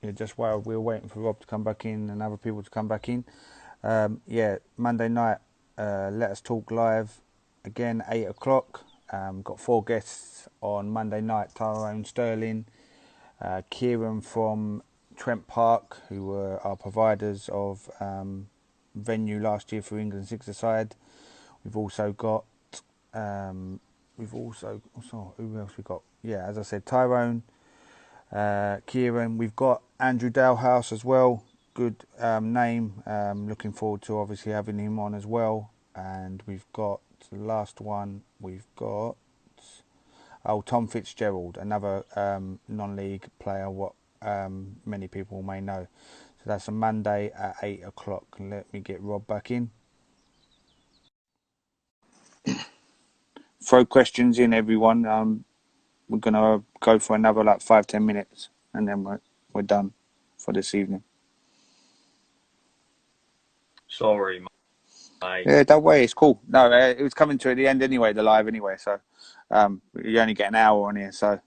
Yeah, just while we were waiting for Rob to come back in and other people to come back in. Yeah, Monday night, Let Us Talk Live, again, 8 o'clock. Got four guests on Monday night: Tyrone Sterling, Kieran from Trent Park, who were our providers of venue last year for England six-a-side. We've also got, who else we got? Yeah, as I said, Tyrone, Kieran. We've got Andrew Dalhouse as well. Good name. Looking forward to obviously having him on as well. And we've got the last one. We've got Tom Fitzgerald, another non-league player. What many people may know. So that's a Monday at 8 o'clock. Let me get Rob back in. Throw questions in, everyone. We're gonna go for another like 5-10 minutes, and then we're done for this evening. Sorry, mate. Yeah, don't worry, it's cool. No, it was coming to the end anyway, the live anyway. So you only get an hour on here, so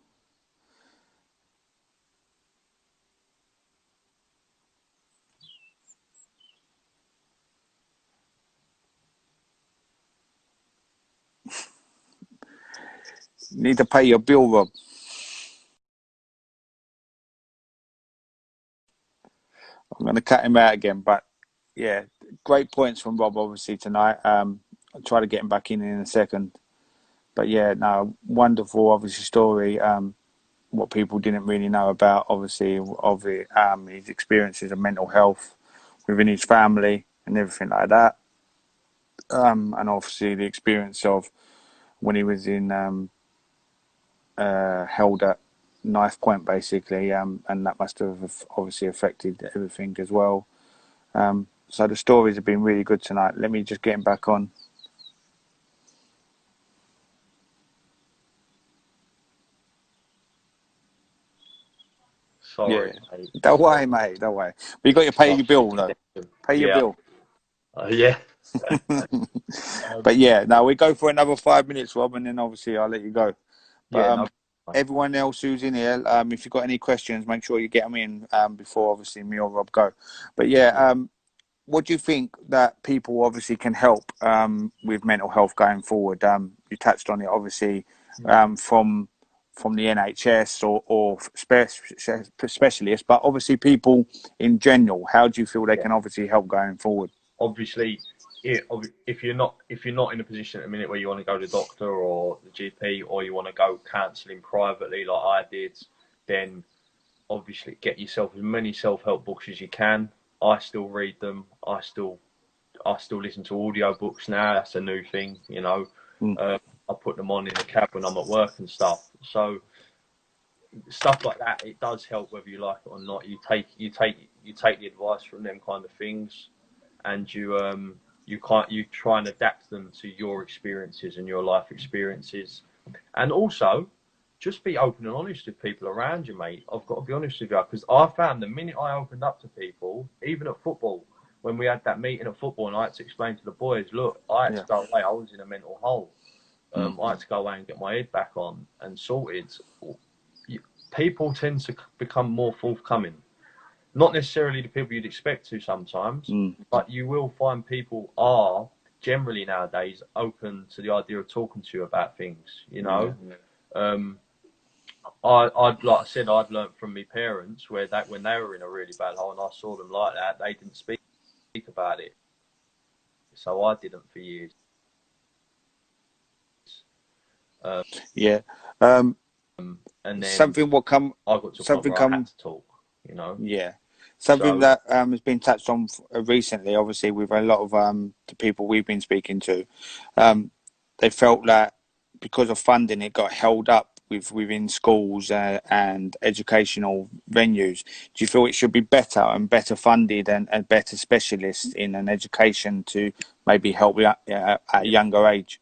you need to pay your bill, Rob. I'm gonna cut him out again, but yeah, great points from Rob obviously tonight. I'll try to get him back in a second. But yeah, no, wonderful obviously story. What people didn't really know about obviously of it, his experiences of mental health within his family and everything like that. And obviously the experience of when he was in held at knife point basically, and that must have obviously affected everything as well. So the stories have been really good tonight. Let me just get him back on. Sorry, Yeah, mate. don't Sorry. worry, mate. Don't worry. But you got to pay your bill though. Pay your Yeah. bill. Yeah. But Um, yeah, now we go for another 5 minutes, Rob, and then obviously I'll let you go. But yeah. No. everyone else who's in here, if you've got any questions, make sure you get them in before obviously me or Rob go. But yeah, what do you think that people obviously can help with mental health going forward? You touched on it, obviously, from the NHS or specialists, but obviously people in general. How do you feel they Yeah. can obviously help going forward? Obviously, if you're not in a position at the minute where you want to go to the doctor or the GP, or you want to go counselling privately like I did, then obviously get yourself as many self help books as you can. I still read them. I still listen to audio books now. That's a new thing, you know. Mm. I put them on in the cab when I'm at work and stuff. So stuff like that, it does help whether you like it or not. You take the advice from them kind of things, and you try and adapt them to your experiences and your life experiences, and also just be open and honest with people around you, mate. I've got to be honest with you because I found the minute I opened up to people, even at football, when we had that meeting at football, and I had to explain to the boys, look, I had to Yeah. go away. I was in a mental hole. Mm. I had to go away and get my head back on and sorted. People tend to become more forthcoming. Not necessarily the people you'd expect to sometimes, Mm. but you will find people are generally nowadays open to the idea of talking to you about things. You Yeah. know, um, I'd like I said, I'd learnt from my parents where that when they were in a really bad hole and I saw them like that, they didn't speak about it, so I didn't for years. Um, Yeah. Um, and then something will come. I got to a point Something where I had come. to talk. You know, Yeah. Something so that has been touched on recently, obviously, with a lot of the people we've been speaking to, um, they felt that because of funding, it got held up within schools and educational venues. Do you feel it should be better and better funded and better specialists in an education to maybe help you at a yeah, younger age?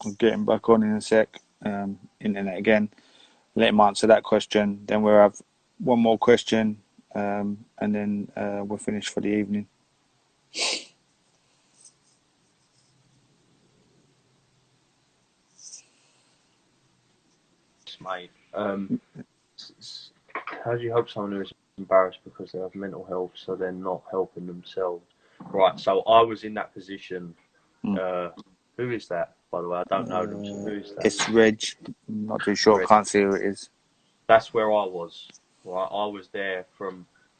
I'll get him back on in a sec. Internet again. Let him answer that question. Then we'll have one more question, and then we're finished for the evening. Mate. How do you help someone who is embarrassed because they have mental health, so they're not helping themselves? Right. So I was in that position. Who is that, by the way? I don't know them. So who is that? It's Reg. I'm not too sure. Reg. Can't see who it is. That's where I was. Right. I was there for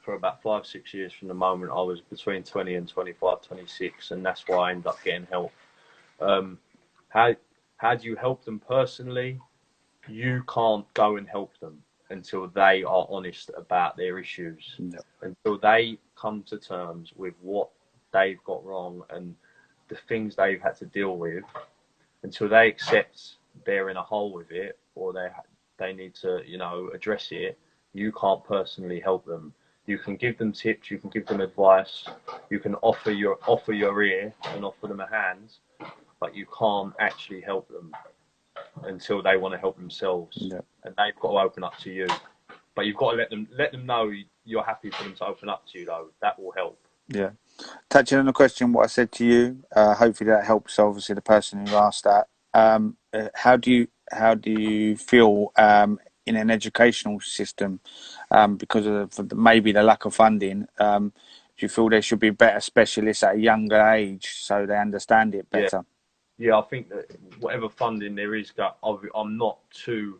about 5-6 years from the moment I was between 20 and 25, 26, and that's why I ended up getting help. How how do you help them personally? You can't go and help them until they are honest about their issues, until they come to terms with what they've got wrong and the things they've had to deal with, until they accept they're in a hole with it or they need to, address it. You can't personally help them. You can give them tips, you can give them advice, you can offer your ear and offer them a hand, but you can't actually help them until they want to help themselves, and they've got to open up to you. But you've got to let them know you're happy for them to open up to you, though. That will help. Yeah. Touching on the question, what I said to you, hopefully that helps. Obviously, the person who asked that. How do you feel in an educational system because of maybe the lack of funding? Do you feel there should be better specialists at a younger age so they understand it better? Yeah, I think that whatever funding there is, I'm not too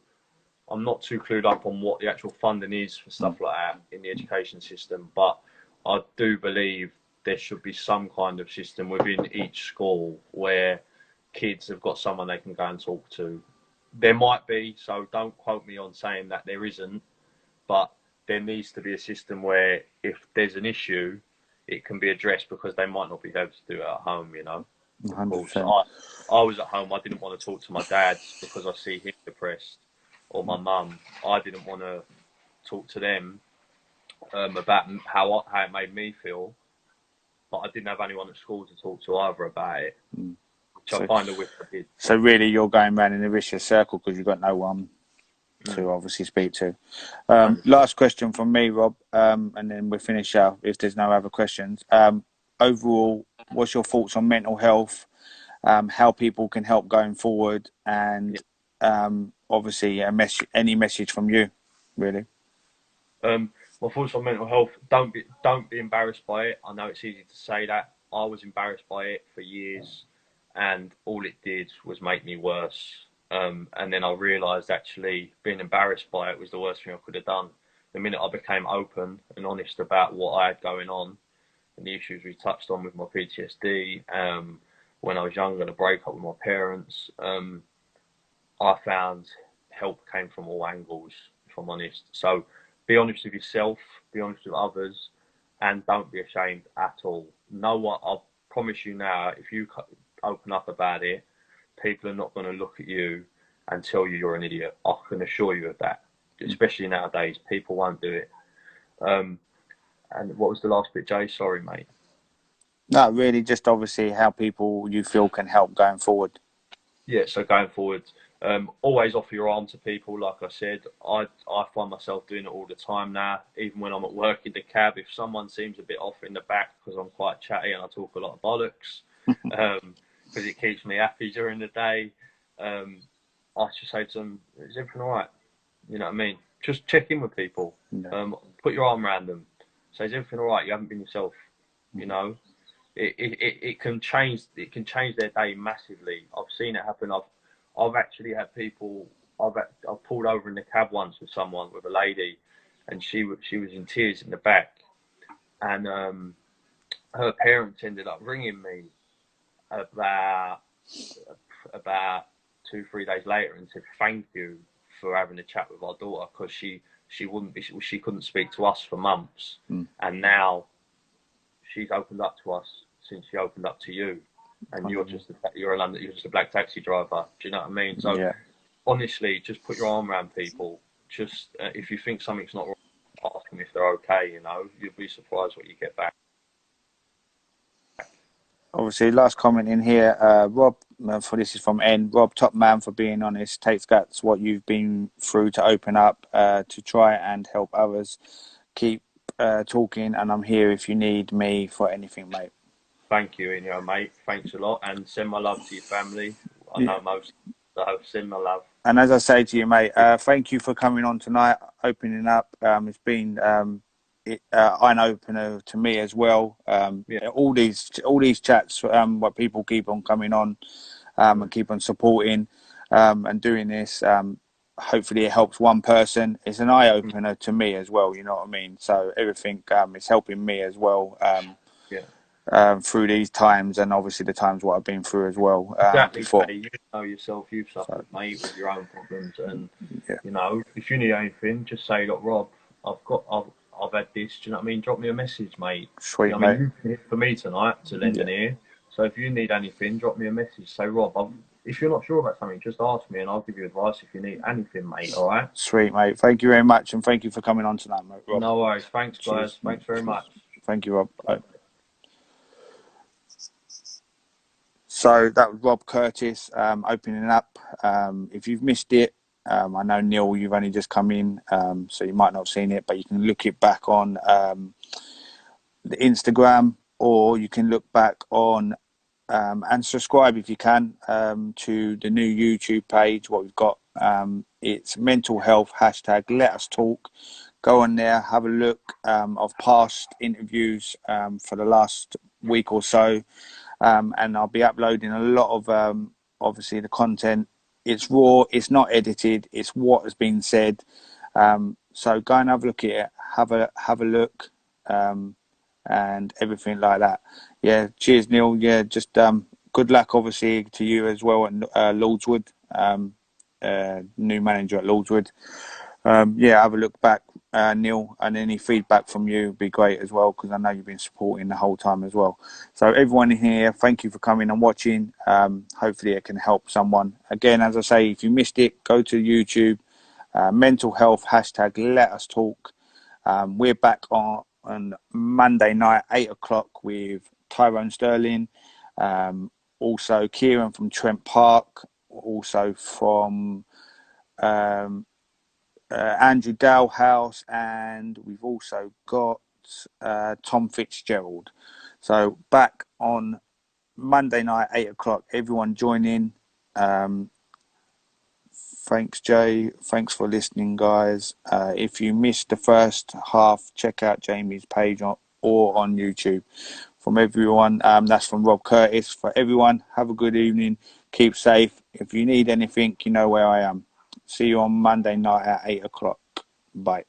clued up on what the actual funding is for stuff like that in the education system, but I do believe there should be some kind of system within each school where kids have got someone they can go and talk to. There might be, so don't quote me on saying that there isn't, but there needs to be a system where if there's an issue, it can be addressed because they might not be able to do it at home, 100%. Of course, I was at home. I didn't want to talk to my dad because I see him depressed, or my mum. I didn't want to talk to them about how it made me feel, but I didn't have anyone at school to talk to either about it, which I kind of wish I did. So really, you're going round in a vicious circle because you've got no one to obviously speak to. Last question from me, Rob, and then we'll finish out if there's no other questions. Overall, what's your thoughts on mental health, how people can help going forward, and obviously any message from you, really? My thoughts on mental health: don't be embarrassed by it. I know it's easy to say that. I was embarrassed by it for years, and all it did was make me worse. And then I realised actually being embarrassed by it was the worst thing I could have done. The minute I became open and honest about what I had going on and the issues we touched on with my PTSD, when I was younger, the breakup with my parents, I found help came from all angles, if I'm honest. So be honest with yourself, be honest with others, and don't be ashamed at all. No one, I promise you now, if you open up about it, people are not going to look at you and tell you you're an idiot. I can assure you of that. Especially nowadays, people won't do it. And what was the last bit, Jay? Sorry, mate. No, really, just obviously how people you feel can help going forward. Yeah, so going forward, always offer your arm to people. Like I said, I find myself doing it all the time now. Even when I'm at work in the cab, if someone seems a bit off in the back because I'm quite chatty and I talk a lot of bollocks, because it keeps me happy during the day, I just say to them, "Is everything all right?" You know what I mean? Just check in with people. Put your arm around them. Say, "Is everything all right? You haven't been yourself." You know. It can change their day massively. I've seen it happen. I've actually had people. I've pulled over in the cab once with someone, with a lady, and she was in tears in the back, and her parents ended up ringing me about 2-3 days later and said thank you for having a chat with our daughter, because she couldn't speak to us for months, and now she's opened up to us since she opened up to you, and you're just a black taxi driver. Do you know what I mean? So honestly, just put your arm around people. Just if you think something's not right, ask them if they're okay. You'll be surprised what you get back. Obviously, last comment in here, Rob. For this is from N. Rob, top man for being honest. Takes guts what you've been through to open up, to try and help others. Keep talking, and I'm here if you need me for anything, mate. Thank you, mate. Thanks a lot, and send my love to your family. I Yeah. know most, so send my love. And as I say to you, mate, thank you for coming on tonight, opening up. It's been an opener to me as well. Yeah. All these chats, where people keep on coming on, and keep on supporting, and doing this. Hopefully, it helps one person. It's an eye opener to me as well. You know what I mean? So everything is helping me as well. Yeah. Through these times, and obviously the times what I've been through as well, Exactly, before. mate. You know yourself. You've So suffered, mate, with your own problems, and yeah, if you need anything, just say, "Look, Rob, I've had this." Do you know what I mean? Drop me a message, mate. sweet I mean, mate. you've been here for me tonight to lend Yeah, an ear. So if you need anything, drop me a message. Say, Rob, if you're not sure about something, just ask me, and I'll give you advice if you need anything, mate. All right? sweet mate. Thank you very much, and thank you for coming on tonight, mate, Rob. No worries. Thanks, Cheers, guys. mate. Thanks very Cheers. much. Thank you, Rob. Bye. So that was Rob Curtis, opening up. If you've missed it, I know Neil, you've only just come in, so you might not have seen it, but you can look it back on the Instagram, or you can look back on and subscribe if you can, to the new YouTube page. What we've got, it's mental health hashtag Let Us Talk. Go on there, have a look of past interviews for the last week or so, and I'll be uploading a lot of obviously the content. It's raw, it's not edited, it's what has been said. So go and have a look at it, have a look, and everything like that. Yeah, cheers, Neil. Yeah, just good luck, obviously, to you as well at Lordswood, new manager at Lordswood. Yeah, have a look back, Neil, and any feedback from you would be great as well, because I know you've been supporting the whole time as well. So everyone in here, thank you for coming and watching. Hopefully it can help someone. Again, as I say, if you missed it, go to YouTube, mental health hashtag Let Us Talk. We're back on Monday night, 8 o'clock, with Tyrone Sterling, also Kieran from Trent Park, also from Andrew Dalhouse, and we've also got Tom Fitzgerald. So back on Monday night, 8 o'clock. Everyone join in. Thanks, Jay. Thanks for listening, guys. If you missed the first half, check out Jamie's page or on YouTube. From everyone, that's from Rob Curtis. For everyone, have a good evening. Keep safe. If you need anything, you know where I am. See you on Monday night at 8 o'clock. Bye.